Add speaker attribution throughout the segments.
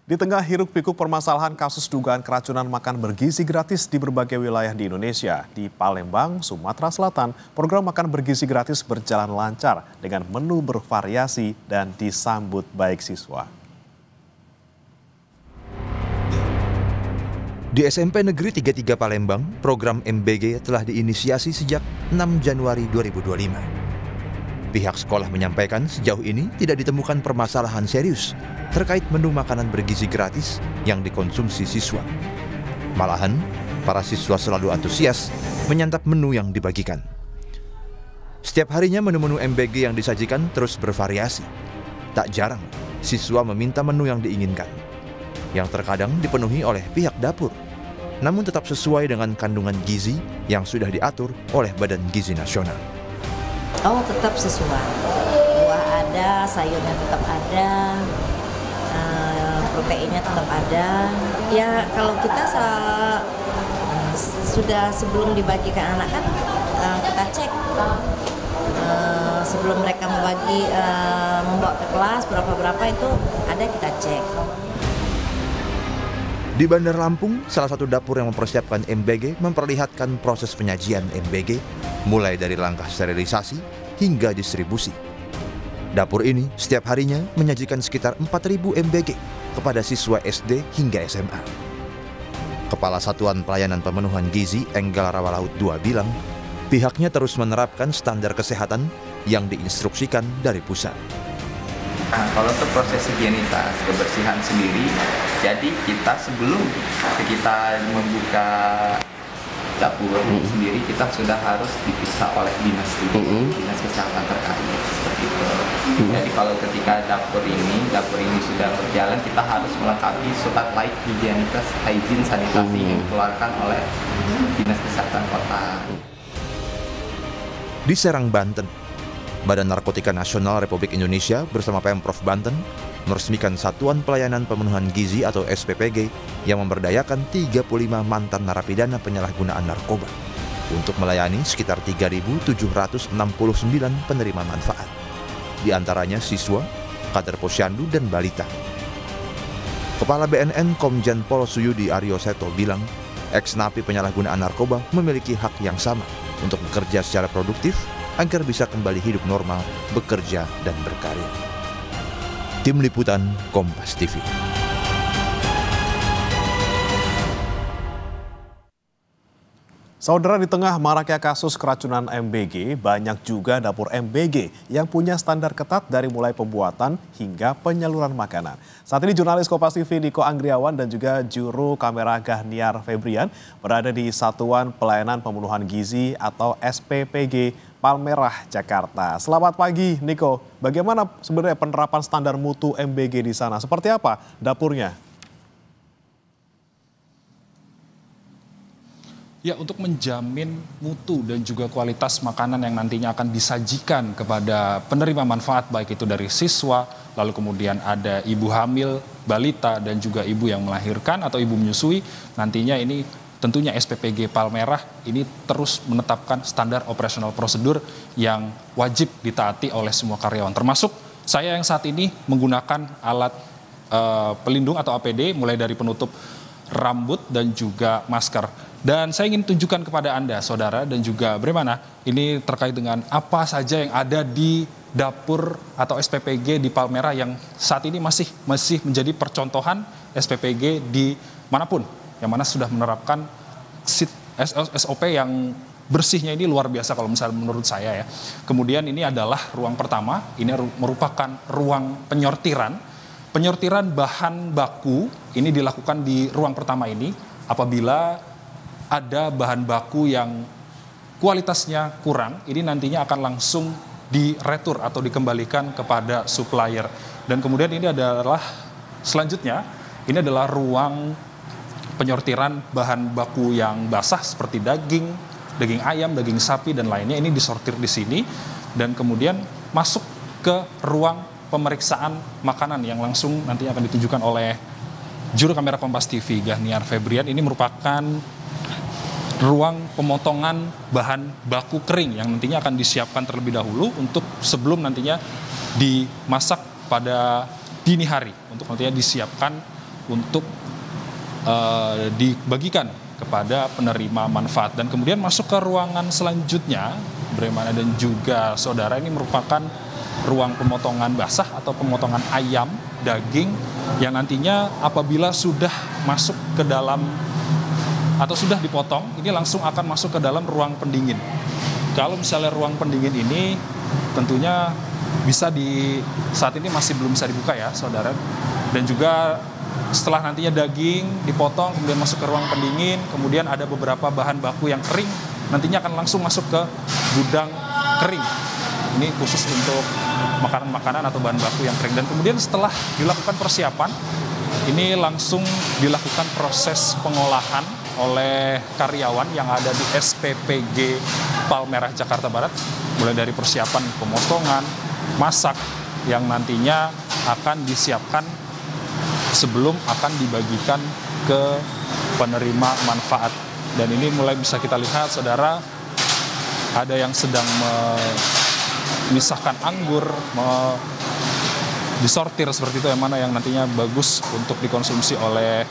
Speaker 1: Di tengah hiruk-pikuk permasalahan kasus dugaan keracunan makan bergizi gratis di berbagai wilayah di Indonesia, di Palembang, Sumatera Selatan, program makan bergizi gratis berjalan lancar dengan menu bervariasi dan disambut baik siswa.
Speaker 2: Di SMP Negeri 33 Palembang, program MBG telah diinisiasi sejak 6 Januari 2025. Pihak sekolah menyampaikan sejauh ini tidak ditemukan permasalahan serius terkait menu makanan bergizi gratis yang dikonsumsi siswa. Malahan, para siswa selalu antusias menyantap menu yang dibagikan. Setiap harinya menu-menu MBG yang disajikan terus bervariasi. Tak jarang, siswa meminta menu yang diinginkan, yang terkadang dipenuhi oleh pihak dapur, namun tetap sesuai dengan kandungan gizi yang sudah diatur oleh Badan Gizi Nasional.
Speaker 3: Oh, tetap sesuai. Buah ada, sayurnya tetap ada, proteinnya tetap ada. Ya kalau kita sudah sebelum dibagikan anak kan kita cek sebelum mereka membawa ke kelas berapa itu ada kita cek.
Speaker 2: Di Bandar Lampung, salah satu dapur yang mempersiapkan MBG memperlihatkan proses penyajian MBG mulai dari langkah sterilisasi hingga distribusi. Dapur ini setiap harinya menyajikan sekitar 4.000 MBG kepada siswa SD hingga SMA. Kepala Satuan Pelayanan Pemenuhan Gizi Enggal Rawalaut II bilang, pihaknya terus menerapkan standar kesehatan yang diinstruksikan dari pusat.
Speaker 4: Nah, kalau untuk proses higienitas kebersihan sendiri, jadi kita sebelum kita membuka dapur sendiri, kita sudah harus dipisah oleh dinas kesehatan terkait seperti itu. Jadi kalau ketika dapur ini sudah berjalan, kita harus melengkapi surat laik higienitas, hygiene sanitasi yang dikeluarkan oleh dinas kesehatan kota.
Speaker 2: Di Serang, Banten, Badan Narkotika Nasional Republik Indonesia bersama Pemprov Banten meresmikan Satuan Pelayanan Pemenuhan Gizi atau SPPG yang memberdayakan 35 mantan narapidana penyalahgunaan narkoba untuk melayani sekitar 3.769 penerima manfaat. Di antaranya siswa, kader posyandu, dan balita. Kepala BNN Komjen Pol Suyudi Aryo Seto bilang, ex-napi penyalahgunaan narkoba memiliki hak yang sama untuk bekerja secara produktif agar bisa kembali hidup normal, bekerja, dan berkarya. Tim Liputan Kompas TV.
Speaker 1: Saudara, di tengah maraknya kasus keracunan MBG, banyak juga dapur MBG yang punya standar ketat dari mulai pembuatan hingga penyaluran makanan. Saat ini jurnalis Kompas TV Niko Anggriawan dan juga juru kamera Gahniar Febrian berada di Satuan Pelayanan Pemenuhan Gizi atau SPPG Palmerah, Jakarta. Selamat pagi, Niko. Bagaimana sebenarnya penerapan standar mutu MBG di sana? Seperti apa dapurnya?
Speaker 5: Ya, untuk menjamin mutu dan juga kualitas makanan yang nantinya akan disajikan kepada penerima manfaat, baik itu dari siswa, lalu kemudian ada ibu hamil, balita, dan juga ibu yang melahirkan atau ibu menyusui, nantinya ini tentunya SPPG Palmerah ini terus menetapkan standar operasional prosedur yang wajib ditaati oleh semua karyawan. Termasuk saya yang saat ini menggunakan alat pelindung atau APD mulai dari penutup rambut dan juga masker. Dan saya ingin tunjukkan kepada Anda, saudara, dan juga bagaimana ini terkait dengan apa saja yang ada di dapur atau SPPG di Palmerah yang saat ini masih menjadi percontohan SPPG di manapun, yang mana sudah menerapkan SOP yang bersihnya ini luar biasa kalau misalnya menurut saya ya. Kemudian ini adalah ruang pertama, ini merupakan ruang penyortiran. Penyortiran bahan baku ini dilakukan di ruang pertama ini apabila ada bahan baku yang kualitasnya kurang, ini nantinya akan langsung diretur atau dikembalikan kepada supplier. Dan kemudian ini adalah selanjutnya, ini adalah ruang penyortiran bahan baku yang basah seperti daging ayam, daging sapi, dan lainnya. Ini disortir di sini dan kemudian masuk ke ruang pemeriksaan makanan yang langsung nantinya akan ditunjukkan oleh juru kamera Kompas TV Gahniar Febrian. Ini merupakan ruang pemotongan bahan baku kering yang nantinya akan disiapkan terlebih dahulu untuk sebelum nantinya dimasak pada dini hari untuk nantinya disiapkan untuk dibagikan kepada penerima manfaat. Dan kemudian masuk ke ruangan selanjutnya, Bremana dan juga saudara, ini merupakan ruang pemotongan basah atau pemotongan ayam, daging, yang nantinya apabila sudah masuk ke dalam atau sudah dipotong, ini langsung akan masuk ke dalam ruang pendingin. Kalau misalnya ruang pendingin ini tentunya bisa saat ini masih belum bisa dibuka ya saudara, dan juga setelah nantinya daging dipotong kemudian masuk ke ruang pendingin, kemudian ada beberapa bahan baku yang kering nantinya akan langsung masuk ke gudang kering. Ini khusus untuk makanan-makanan atau bahan baku yang kering. Dan kemudian setelah dilakukan persiapan, ini langsung dilakukan proses pengolahan oleh karyawan yang ada di SPPG Palmerah Jakarta Barat, mulai dari persiapan pemotongan, masak, yang nantinya akan disiapkan sebelum akan dibagikan ke penerima manfaat. Dan ini mulai bisa kita lihat saudara, ada yang sedang memisahkan anggur, disortir seperti itu, yang mana yang nantinya bagus untuk dikonsumsi oleh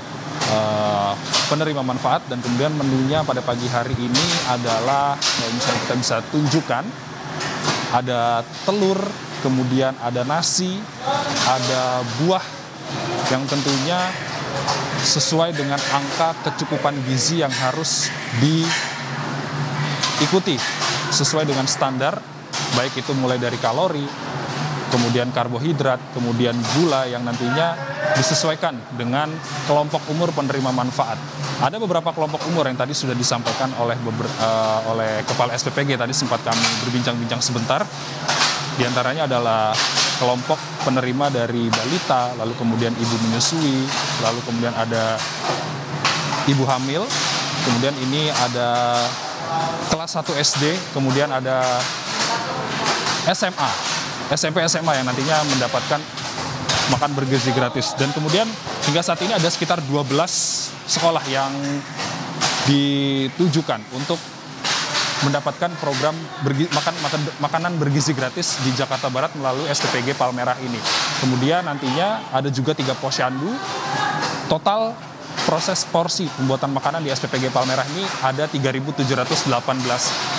Speaker 5: penerima manfaat. Dan kemudian menunya pada pagi hari ini adalah, misalnya kita bisa tunjukkan, ada telur, kemudian ada nasi, ada buah yang tentunya sesuai dengan angka kecukupan gizi yang harus diikuti sesuai dengan standar, baik itu mulai dari kalori, kemudian karbohidrat, kemudian gula, yang nantinya disesuaikan dengan kelompok umur penerima manfaat. Ada beberapa kelompok umur yang tadi sudah disampaikan oleh Kepala SPPG, tadi sempat kami berbincang-bincang sebentar. Di antaranya adalah kelompok penerima dari balita, lalu kemudian ibu menyusui, lalu kemudian ada ibu hamil, kemudian ini ada kelas 1 SD, kemudian ada SMA, SMP SMA yang nantinya mendapatkan makan bergizi gratis. Dan kemudian hingga saat ini ada sekitar 12 sekolah yang ditujukan untuk mendapatkan program makanan bergizi gratis di Jakarta Barat melalui SPPG Palmerah ini. Kemudian nantinya ada juga 3 posyandu. Total proses porsi pembuatan makanan di SPPG Palmerah ini ada 3.718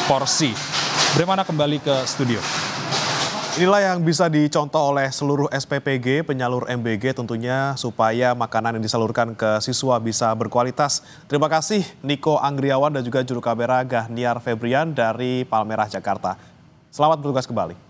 Speaker 5: porsi. Bagaimana kembali ke studio?
Speaker 1: Inilah yang bisa dicontoh oleh seluruh SPPG penyalur MBG tentunya supaya makanan yang disalurkan ke siswa bisa berkualitas. Terima kasih Niko Anggriawan dan juga juru kamera Gahniar Febrian dari Palmerah Jakarta. Selamat bertugas kembali.